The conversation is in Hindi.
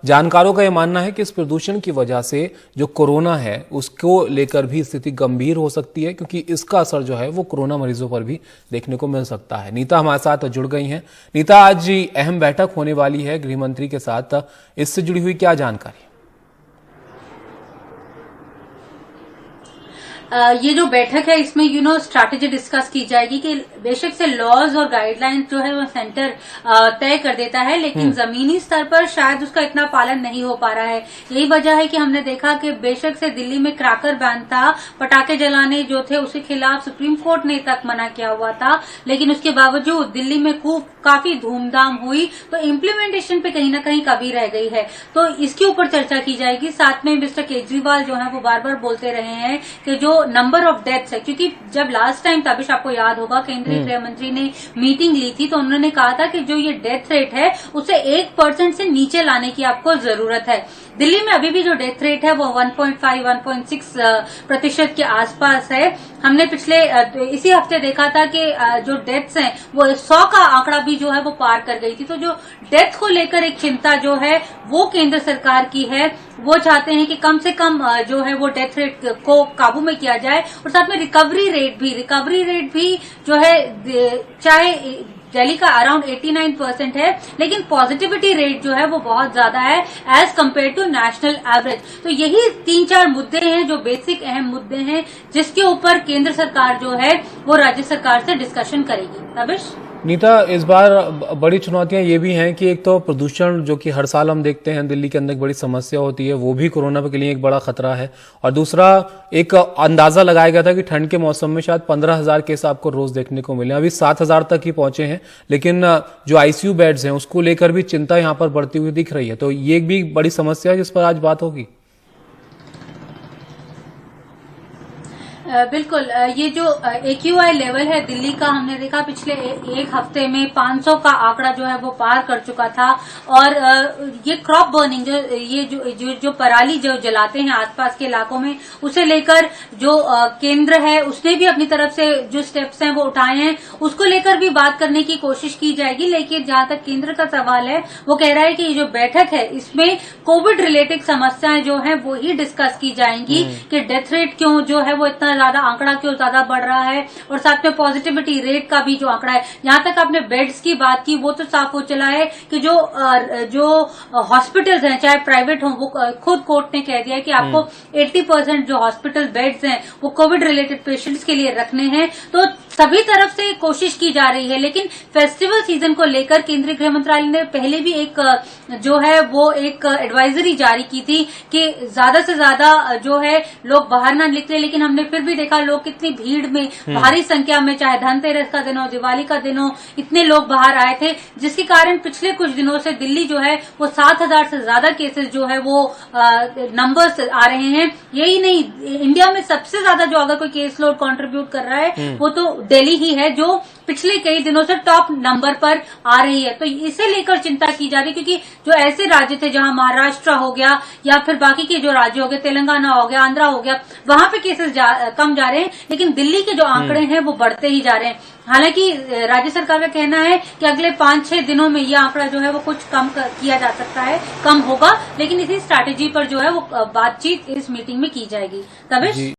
जानकारों का यह मानना है कि इस प्रदूषण की वजह से जो कोरोना है उसको लेकर भी स्थिति गंभीर हो सकती है, क्योंकि इसका असर जो है वो कोरोना मरीजों पर भी देखने को मिल सकता है। नीता हमारे साथ जुड़ गई हैं। नीता, आज अहम बैठक होने वाली है गृह मंत्री के साथ, इससे जुड़ी हुई क्या जानकारी? ये जो बैठक है इसमें स्ट्रैटेजी डिस्कस की जाएगी कि बेशक से लॉज और गाइडलाइंस जो है वो सेंटर तय कर देता है, लेकिन जमीनी स्तर पर शायद उसका इतना पालन नहीं हो पा रहा है। यही वजह है कि हमने देखा कि बेशक से दिल्ली में क्रैकर बैन था, पटाखे जलाने जो थे उसके खिलाफ सुप्रीम कोर्ट ने तक मना किया हुआ था, लेकिन उसके बावजूद दिल्ली में काफी धूमधाम हुई, तो इम्प्लीमेंटेशन पे कहीं ना कहीं कमी रह गई है। तो इसके ऊपर चर्चा की जाएगी। साथ में मिस्टर केजरीवाल जो है वो बार बार बोलते रहे हैं कि जो नंबर ऑफ डेथ्स है, क्योंकि जब लास्ट टाइम तबिश आपको याद होगा केंद्रीय गृह मंत्री ने मीटिंग ली थी तो उन्होंने कहा था कि जो ये डेथ रेट है उसे 1% से नीचे लाने की आपको जरूरत है। दिल्ली में अभी भी जो डेथ रेट है वो 1.5-1.6% के आसपास है। हमने पिछले इसी हफ्ते देखा था कि जो डेथ्स हैं वो 100 का आंकड़ा भी जो है वो पार कर गई थी। तो जो डेथ को लेकर एक चिंता जो है वो केंद्र सरकार की है, वो चाहते हैं कि कम से कम जो है वो डेथ रेट को काबू में किया जाए, और साथ में रिकवरी रेट भी जो है, चाहे दिल्ली का अराउंड 89% है, लेकिन पॉजिटिविटी रेट जो है वो बहुत ज्यादा है as compare to national average. तो यही 3-4 मुद्दे हैं जो बेसिक अहम मुद्दे हैं जिसके ऊपर केंद्र सरकार जो है वो राज्य सरकार से डिस्कशन करेगी। तबिश नीता, इस बार बड़ी चुनौतियां ये भी हैं कि एक तो प्रदूषण जो कि हर साल हम देखते हैं दिल्ली के अंदर एक बड़ी समस्या होती है, वो भी कोरोना के लिए एक बड़ा खतरा है, और दूसरा एक अंदाजा लगाया गया था कि ठंड के मौसम में शायद 15,000 केस आपको रोज देखने को मिले, अभी 7,000 तक ही पहुंचे हैं, लेकिन जो आईसीयू बेड्स हैं उसको लेकर भी चिंता यहां पर बढ़ती हुई दिख रही है। तो ये भी बड़ी समस्या है जिस पर आज बात होगी। बिल्कुल, ये जो AQI लेवल है दिल्ली का, हमने देखा पिछले एक हफ्ते में 500 का आंकड़ा जो है वो पार कर चुका था। और ये क्रॉप बर्निंग जो पराली जो जलाते हैं आसपास के इलाकों में, उसे लेकर जो केंद्र है उसने भी अपनी तरफ से जो स्टेप्स हैं वो उठाए हैं, उसको लेकर भी बात करने की कोशिश की जाएगी। लेकिन जहां तक केंद्र का सवाल है वो कह रहा है कि ये जो बैठक है इसमें कोविड रिलेटेड समस्याएं जो है वो ही डिस्कस की जाएंगी कि डेथ रेट क्यों जो है वो इतना ज्यादा आंकड़ा क्यों ज्यादा बढ़ रहा है, और साथ में पॉजिटिविटी रेट का भी जो आंकड़ा है। यहां तक आपने बेड्स की बात की, वो तो साफ हो चला है कि जो हॉस्पिटल्स हैं चाहे प्राइवेट हो, वो खुद कोर्ट ने कह दिया है कि आपको 80% जो हॉस्पिटल बेड्स हैं वो कोविड रिलेटेड पेशेंट्स के लिए रखने हैं। तो सभी तरफ से कोशिश की जा रही है, लेकिन फेस्टिवल सीजन को लेकर केंद्रीय गृह मंत्रालय ने पहले भी एक जो है वो एक एडवाइजरी जारी की थी कि ज्यादा से ज्यादा जो है लोग बाहर ना निकले, लेकिन हमने फिर भी देखा लोग कितनी भीड़ में भारी संख्या में, चाहे धनतेरस का दिन हो, दिवाली का दिन हो, इतने लोग बाहर आए थे, जिसके कारण पिछले कुछ दिनों से दिल्ली जो है वो 7,000 से ज्यादा केसेस जो है वो नंबर्स आ रहे हैं। यही नहीं, इंडिया में सबसे ज्यादा जो अगर कोई केस लोड कंट्रीब्यूट कर रहा है वो तो दिल्ली ही है, जो पिछले कई दिनों से टॉप नंबर पर आ रही है। तो इसे लेकर चिंता की जा रही है, क्योंकि जो ऐसे राज्य थे जहां महाराष्ट्र हो गया या फिर बाकी के जो राज्य हो गए, तेलंगाना हो गया, आंध्रा हो गया, वहां पे केसेस कम जा रहे हैं, लेकिन दिल्ली के जो आंकड़े हैं वो बढ़ते ही जा रहे हैं। हालांकि राज्य सरकार का कहना है कि अगले 5-6 दिनों में ये आंकड़ा जो है वो कुछ कम किया जा सकता है, कम होगा, लेकिन इसी स्ट्रैटेजी पर जो है वो बातचीत इस मीटिंग में की जाएगी। तबिश।